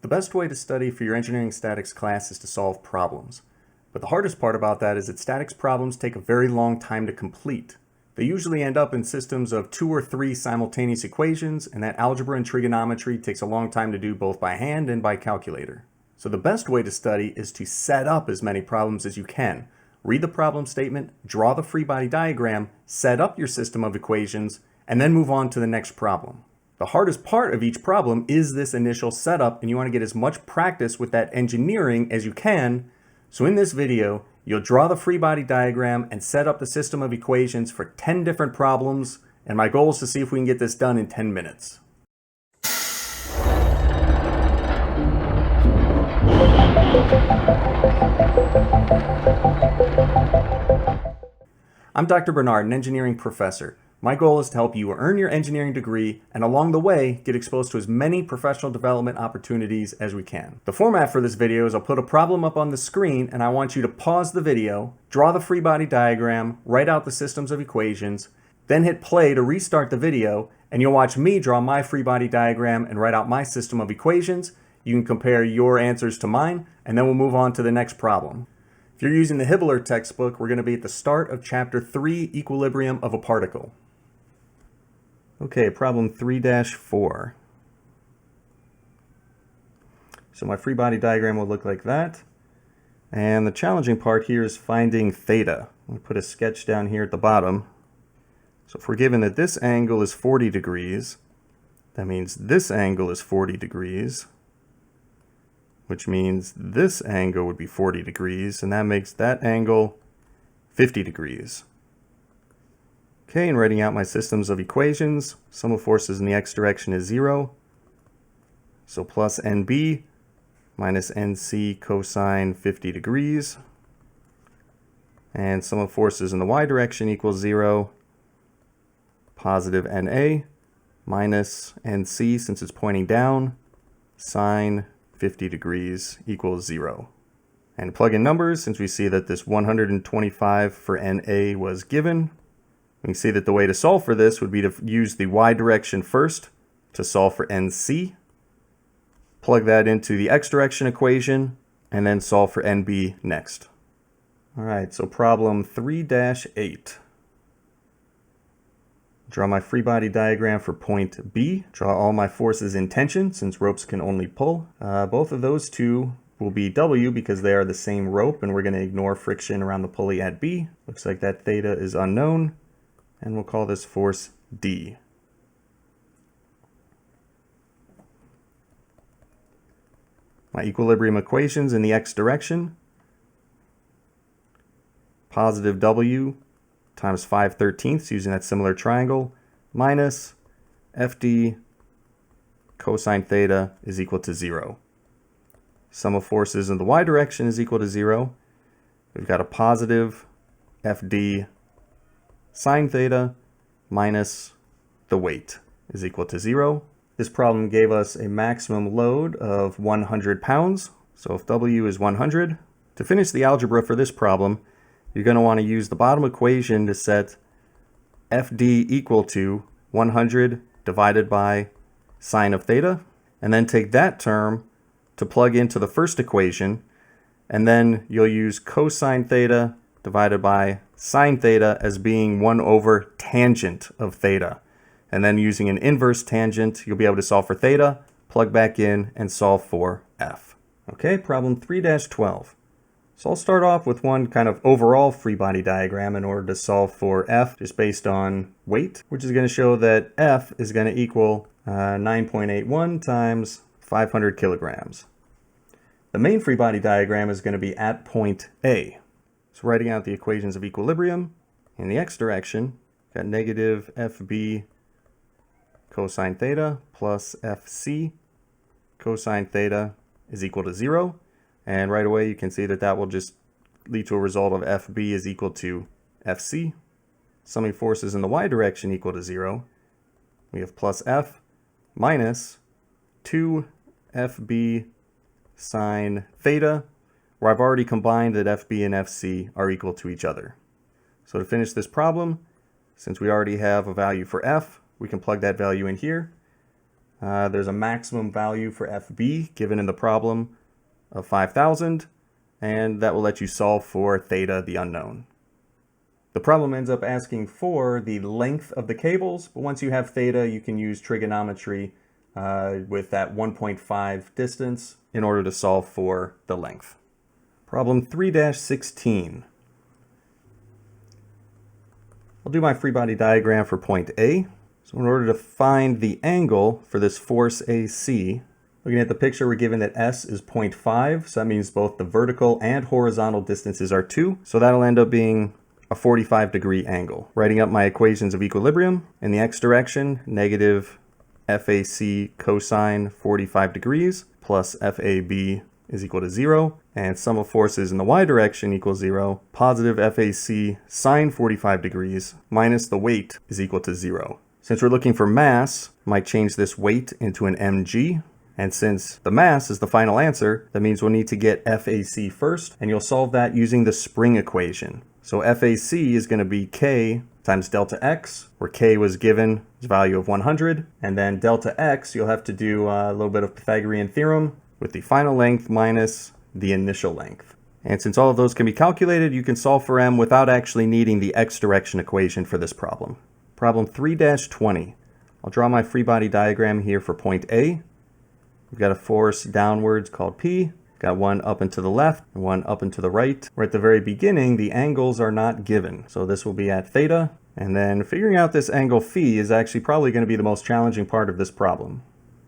The best way to study for your engineering statics class is to solve problems. But the hardest part about that is that statics problems take a very long time to complete. They usually end up in systems of 2 or 3 simultaneous equations, and that algebra and trigonometry takes a long time to do both by hand and by calculator. So the best way to study is to set up as many problems as you can. Read the problem statement, draw the free body diagram, set up your system of equations, and then move on to the next problem. The hardest part of each problem is this initial setup, and you want to get as much practice with that engineering as you can. So in this video, you'll draw the free body diagram and set up the system of equations for 10 different problems, and my goal is to see if we can get this done in 10 minutes. I'm Dr. Bernard, an engineering professor. My goal is to help you earn your engineering degree and along the way get exposed to as many professional development opportunities as we can. The format for this video is I'll put a problem up on the screen and I want you to pause the video, draw the free body diagram, write out the systems of equations, then hit play to restart the video, and you'll watch me draw my free body diagram and write out my system of equations. You can compare your answers to mine, and then we'll move on to the next problem. If you're using the Hibbler textbook, we're going to be at the start of Chapter 3, Equilibrium of a Particle. Okay, problem 3-4. So my free body diagram will look like that. And the challenging part here is finding theta. I'll put a sketch down here at the bottom. So if we're given that this angle is 40 degrees, that means this angle is 40 degrees, which means this angle would be 40 degrees, and that makes that angle 50 degrees. Okay, and writing out my systems of equations, sum of forces in the x direction is 0. So plus NB minus NC cosine 50 degrees. And sum of forces in the y direction equals 0. Positive NA minus NC, since it's pointing down, sine 50 degrees equals 0. And plug in numbers, since we see that this 125 for NA was given. We can see that the way to solve for this would be to use the y direction first to solve for NC. Plug that into the x direction equation and then solve for NB next. Alright, so problem 3-8. Draw my free body diagram for point B. Draw all my forces in tension, since ropes can only pull. Both of those two will be W because they are the same rope, and we're going to ignore friction around the pulley at B. Looks like that theta is unknown. And we'll call this force D. My equilibrium equations in the x direction. Positive W times 5/13 using that similar triangle minus FD cosine theta is equal to 0. Sum of forces in the y direction is equal to 0. We've got a positive FD sine theta minus the weight is equal to 0. This problem gave us a maximum load of 100 pounds. So if W is 100, to finish the algebra for this problem, you're going to want to use the bottom equation to set FD equal to 100 divided by sine of theta, and then take that term to plug into the first equation, and then you'll use cosine theta divided by sine theta as being 1 over tangent of theta. And then using an inverse tangent, you'll be able to solve for theta, plug back in, and solve for F. Okay, problem 3-12. So I'll start off with one kind of overall free body diagram in order to solve for F, just based on weight, which is going to show that F is going to equal 9.81 times 500 kilograms. The main free body diagram is going to be at point A. So writing out the equations of equilibrium, in the x direction, got negative FB cosine theta plus FC cosine theta is equal to 0. And right away you can see that that will just lead to a result of FB is equal to FC. Summing forces in the y direction equal to 0. We have plus F minus 2 FB sine theta, where I've already combined that FB and FC are equal to each other. So to finish this problem, since we already have a value for F, we can plug that value in here. There's a maximum value for FB given in the problem of 5,000, and that will let you solve for theta, the unknown. The problem ends up asking for the length of the cables, but once you have theta, you can use trigonometry with that 1.5 distance in order to solve for the length. Problem 3-16. I'll do my free body diagram for point A. So in order to find the angle for this force AC, looking at the picture, we're given that S is 0.5, so that means both the vertical and horizontal distances are 2, so that'll end up being a 45-degree angle. Writing up my equations of equilibrium, in the x direction, negative FAC cosine 45 degrees plus FAB is equal to 0, and sum of forces in the y direction equals 0. Positive FAC sine 45 degrees minus the weight is equal to 0. Since we're looking for mass, I might change this weight into an mg. And since the mass is the final answer, that means we'll need to get FAC first, and you'll solve that using the spring equation. So FAC is going to be K times delta X, where K was given its value of 100, and then delta X, you'll have to do a little bit of Pythagorean theorem with the final length minus the initial length. And since all of those can be calculated, you can solve for M without actually needing the X direction equation for this problem. Problem 3-20. I'll draw my free body diagram here for point A. We've got a force downwards called P. Got one up and to the left and one up and to the right. Where at the very beginning, the angles are not given. So this will be at theta. And then figuring out this angle phi is actually probably going to be the most challenging part of this problem.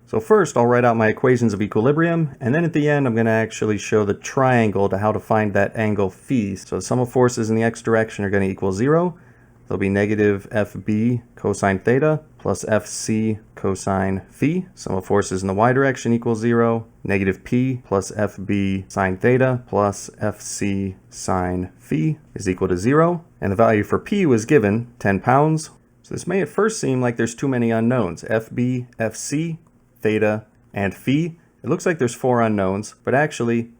So first, I'll write out my equations of equilibrium. And then at the end, I'm going to actually show the triangle to how to find that angle phi. So the sum of forces in the x direction are going to equal 0. There'll be negative FB cosine theta plus FC cosine phi. Sum of forces in the y direction equals 0. Negative P plus FB sine theta plus FC sine phi is equal to 0. And the value for P was given, 10 pounds. So this may at first seem like there's too many unknowns. FB, FC, theta, and phi. It looks like there's 4 unknowns, but actually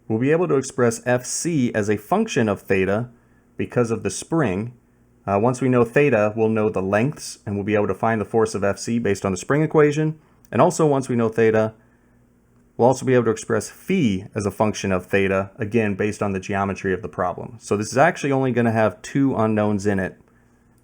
we'll be able to express FC as a function of theta because of the spring. Once we know theta, we'll know the lengths, and we'll be able to find the force of Fc based on the spring equation. And also, once we know theta, we'll also be able to express phi as a function of theta, again, based on the geometry of the problem. So this is actually only going to have 2 unknowns in it.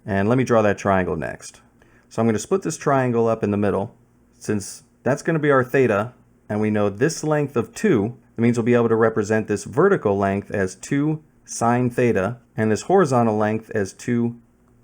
And let me draw that triangle next. So I'm going to split this triangle up in the middle. Since that's going to be our theta, and we know this length of 2, it means we'll be able to represent this vertical length as 2 sine theta, and this horizontal length as 2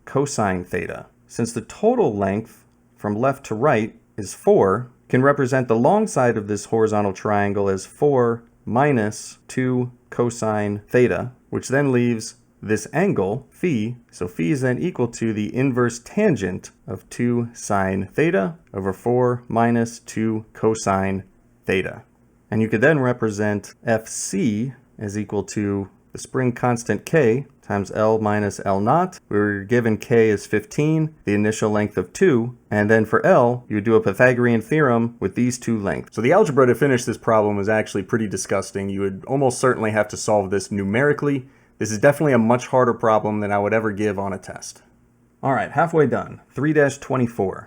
cosine theta. Since the total length from left to right is 4, can represent the long side of this horizontal triangle as 4 minus 2 cosine theta, which then leaves this angle, phi. So phi is then equal to the inverse tangent of 2 sine theta over 4 minus 2 cosine theta. And you could then represent Fc as equal to the spring constant K times L minus L naught. We were given K as 15, the initial length of 2, and then for L, you would do a Pythagorean theorem with these 2 lengths. So the algebra to finish this problem was actually pretty disgusting. You would almost certainly have to solve this numerically. This is definitely a much harder problem than I would ever give on a test. All right, halfway done. 3-24.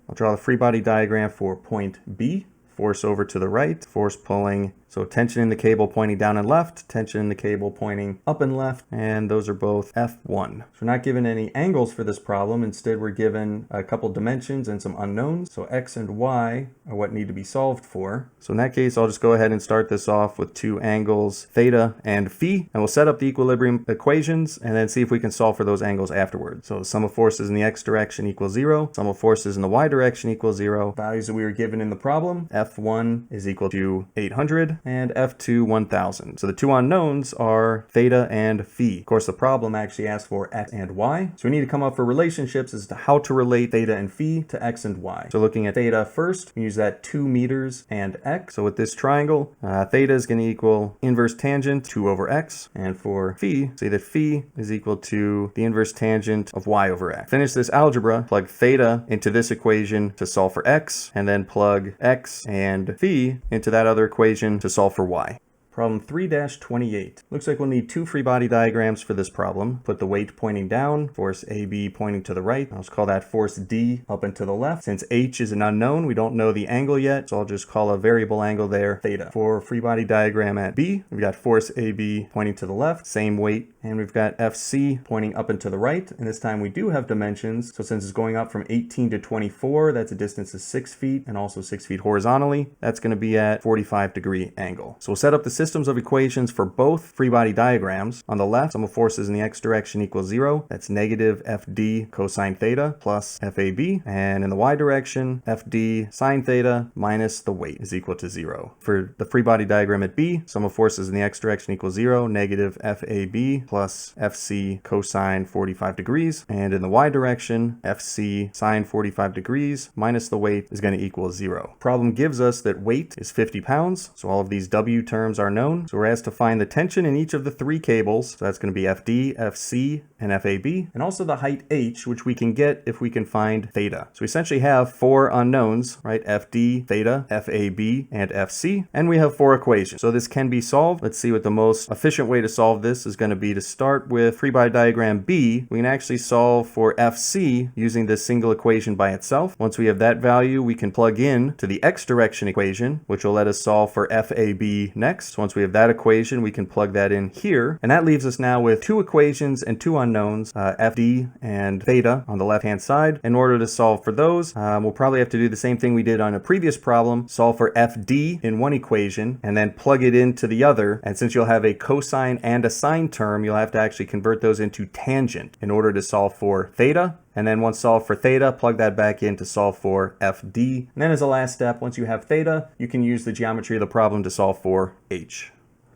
I'll draw the free body diagram for point B. Force over to the right, force pulling, so tension in the cable pointing down and left, tension in the cable pointing up and left, and those are both F1. So we're not given any angles for this problem. Instead, we're given a couple dimensions and some unknowns. So X and Y are what need to be solved for. So in that case, I'll just go ahead and start this off with 2 angles, theta and phi, and we'll set up the equilibrium equations and then see if we can solve for those angles afterwards. So the sum of forces in the X direction equals 0, sum of forces in the Y direction equals 0. Values that we were given in the problem, F1 is equal to 800 and F2 1000. So the 2 unknowns are theta and phi. Of course, the problem actually asks for X and Y. So we need to come up with relationships as to how to relate theta and phi to X and Y. So looking at theta first, we use that 2 meters and X. So with this triangle, theta is going to equal inverse tangent 2 over X. And for phi, say that phi is equal to the inverse tangent of Y over X. Finish this algebra, plug theta into this equation to solve for X, and then plug X and phi into that other equation to solve for Y. Problem 3-28. Looks like we'll need two free body diagrams for this problem. Put the weight pointing down, force AB pointing to the right. I'll just call that force D up and to the left. Since H is an unknown, we don't know the angle yet, so I'll just call a variable angle there theta. For free body diagram at B, we've got force AB pointing to the left, same weight, and we've got FC pointing up and to the right. And this time we do have dimensions, so since it's going up from 18 to 24, that's a distance of 6 feet and also 6 feet horizontally. That's going to be at 45-degree angle. So we'll set up the systems of equations for both free body diagrams. On the left, sum of forces in the x direction equals 0. That's negative FD cosine theta plus FAB. And in the y direction, FD sine theta minus the weight is equal to 0. For the free body diagram at B, sum of forces in the x direction equals 0. Negative FAB plus FC cosine 45 degrees. And in the y direction, FC sine 45 degrees minus the weight is going to equal 0. Problem gives us that weight is 50 pounds. So all of these W terms are known. So we're asked to find the tension in each of the three cables. So that's going to be FD, FC, and FAB. And also the height H, which we can get if we can find theta. So we essentially have four unknowns, right? FD, theta, FAB, and FC. And we have four equations. So this can be solved. Let's see what the most efficient way to solve this is going to be. To start with free body diagram B, we can actually solve for FC using this single equation by itself. Once we have that value, we can plug in to the x direction equation, which will let us solve for FAB next. Once we have that equation, we can plug that in here. And that leaves us now with two equations and two unknowns, FD and theta on the left-hand side. In order to solve for those, we'll probably have to do the same thing we did on a previous problem, solve for FD in one equation and then plug it into the other. And since you'll have a cosine and a sine term, you'll have to actually convert those into tangent in order to solve for theta. And then once solved for theta, plug that back in to solve for FD. And then as a last step, once you have theta, you can use the geometry of the problem to solve for H.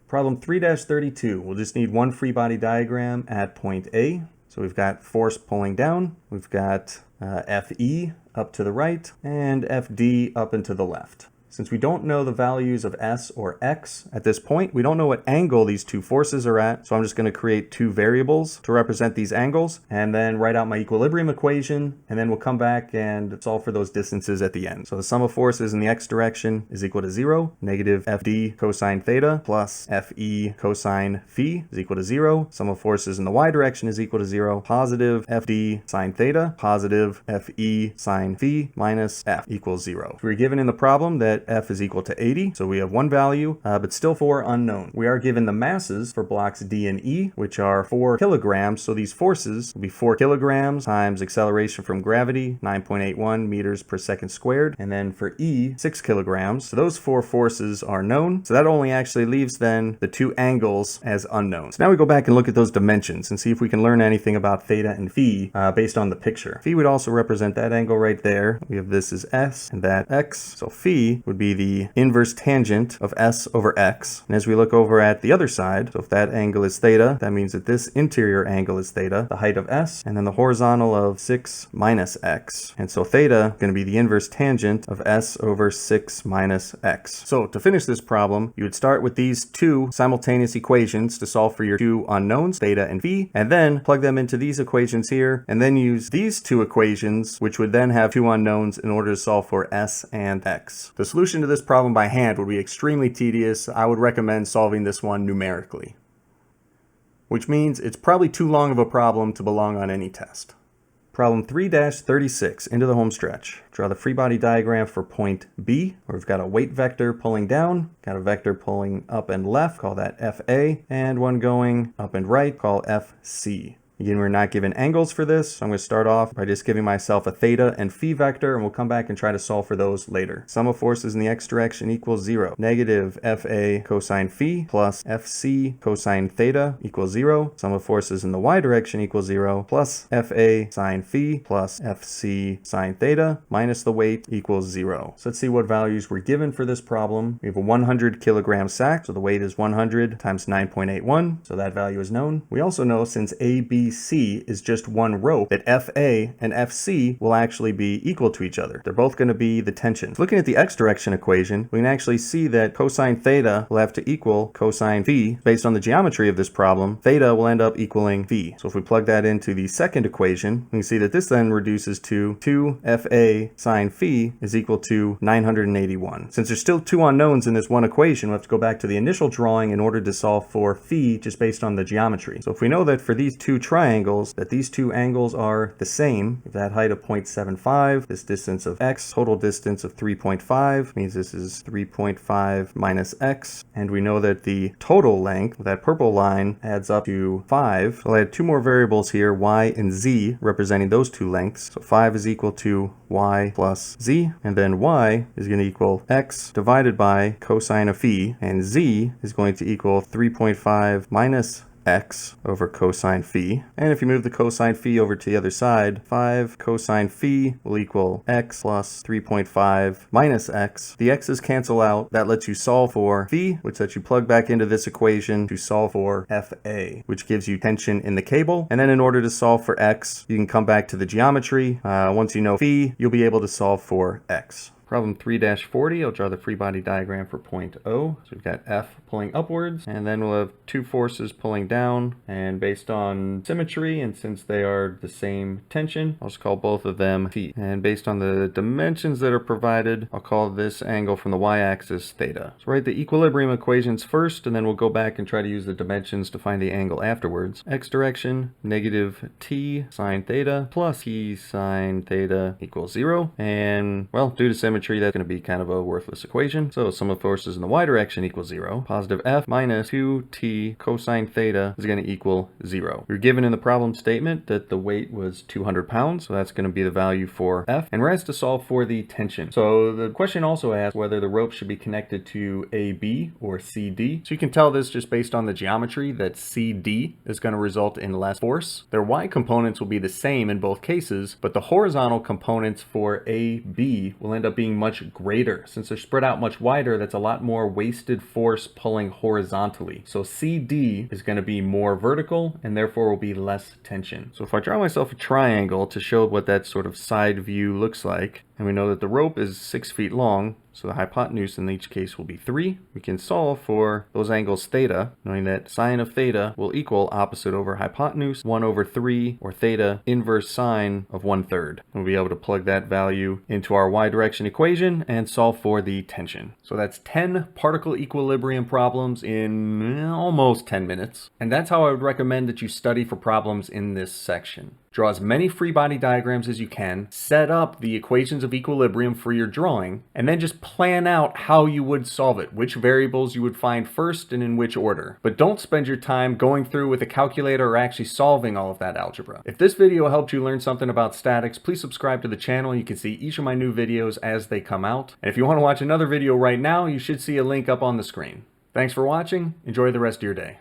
Problem 3-32, we'll just need one free body diagram at point A. So we've got force pulling down, we've got FE up to the right, and FD up and to the left. Since we don't know the values of S or X at this point, we don't know what angle these two forces are at. So I'm just going to create two variables to represent these angles and then write out my equilibrium equation. And then we'll come back and solve for those distances at the end. So the sum of forces in the X direction is equal to 0. Negative FD cosine theta plus FE cosine phi is equal to 0. Sum of forces in the Y direction is equal to 0. Positive FD sine theta, positive FE sine phi minus F equals 0. So we're given in the problem that F is equal to 80, so we have one value, but still four unknown. We are given the masses for blocks D and E, which are 4 kilograms, so these forces will be 4 kilograms times acceleration from gravity, 9.81 meters per second squared, and then for E, 6 kilograms. So those four forces are known, so that only actually leaves then the two angles as unknowns. So now we go back and look at those dimensions and see if we can learn anything about theta and phi based on the picture. Phi would also represent that angle right there. We have this as S and that X, so phi would be the inverse tangent of S over X. And as we look over at the other side, so if that angle is theta, that means that this interior angle is theta, the height of S, and then the horizontal of 6 minus X. And so theta is going to be the inverse tangent of S over 6 minus X. So to finish this problem, you would start with these two simultaneous equations to solve for your two unknowns, theta and phi, and then plug them into these equations here, and then use these two equations, which would then have two unknowns in order to solve for S and X. The solution to this problem by hand would be extremely tedious. I would recommend solving this one numerically, which means it's probably too long of a problem to belong on any test. Problem 3-36, into the home stretch. Draw the free body diagram for point B, where we've got a weight vector pulling down, got a vector pulling up and left, call that FA, and one going up and right, call FC. Again, we're not given angles for this, so I'm going to start off by just giving myself a theta and phi vector, and we'll come back and try to solve for those later. Sum of forces in the x direction equals 0. Negative FA cosine phi plus FC cosine theta equals 0. Sum of forces in the y direction equals 0 plus FA sine phi plus FC sine theta minus the weight equals 0. So let's see what values we're given for this problem. We have a 100 kilogram sack, so the weight is 100 times 9.81, so that value is known. We also know since AB ABC is just one rope, that FA and FC will actually be equal to each other. They're both going to be the tensions. Looking at the x direction equation, we can actually see that cosine theta will have to equal cosine phi. Based on the geometry of this problem, theta will end up equaling phi. So if we plug that into the second equation, we can see that this then reduces to 2 FA sine phi is equal to 981. Since there's still two unknowns in this one equation, we have to go back to the initial drawing in order to solve for phi just based on the geometry. So if we know that for these two triangles, that these two angles are the same, if that height of 0.75, this distance of x, total distance of 3.5, means this is 3.5 minus x, and we know that the total length, that purple line, adds up to 5. So I'll add two more variables here, y and z, representing those two lengths. So 5 is equal to y plus z, and then y is going to equal x divided by cosine of phi, and z is going to equal 3.5 minus x over cosine phi. And if you move the cosine phi over to the other side, 5 cosine phi will equal x plus 3.5 minus x. The x's cancel out. That lets you solve for phi, which lets you plug back into this equation to solve for FA, which gives you tension in the cable. And then in order to solve for x, you can come back to the geometry. Once you know phi, you'll be able to solve for x. Problem 3-40, I'll draw the free body diagram for point O. So we've got F pulling upwards, and then we'll have two forces pulling down, and based on symmetry, and since they are the same tension, I'll just call both of them phi. And based on the dimensions that are provided, I'll call this angle from the y-axis theta. So write the equilibrium equations first, and then we'll go back and try to use the dimensions to find the angle afterwards. X direction, negative t sine theta plus t sine theta equals 0. And, well, due to symmetry, that's going to be kind of a worthless equation. So sum of forces in the y direction equals 0. Positive f minus 2t cosine theta is going to equal 0. You're given in the problem statement that the weight was 200 pounds, so that's going to be the value for f. And we're asked to solve for the tension. So the question also asks whether the rope should be connected to AB or CD. So you can tell this just based on the geometry that CD is going to result in less force. Their y components will be the same in both cases, but the horizontal components for AB will end up being much greater. Since they're spread out much wider, that's a lot more wasted force pulling horizontally. So CD is going to be more vertical and therefore will be less tension. So if I draw myself a triangle to show what that sort of side view looks like, and we know that the rope is 6 feet long, so the hypotenuse in each case will be 3. We can solve for those angles theta, knowing that sine of theta will equal opposite over hypotenuse, 1 over 3, or theta inverse sine of 1/3. We'll be able to plug that value into our y direction equation and solve for the tension. So that's 10 particle equilibrium problems in almost 10 minutes. And that's how I would recommend that you study for problems in this section. Draw as many free body diagrams as you can, set up the equations of equilibrium for your drawing, and then just plan out how you would solve it, which variables you would find first and in which order. But don't spend your time going through with a calculator or actually solving all of that algebra. If this video helped you learn something about statics, please subscribe to the channel. You can see each of my new videos as they come out. And if you want to watch another video right now, you should see a link up on the screen. Thanks for watching. Enjoy the rest of your day.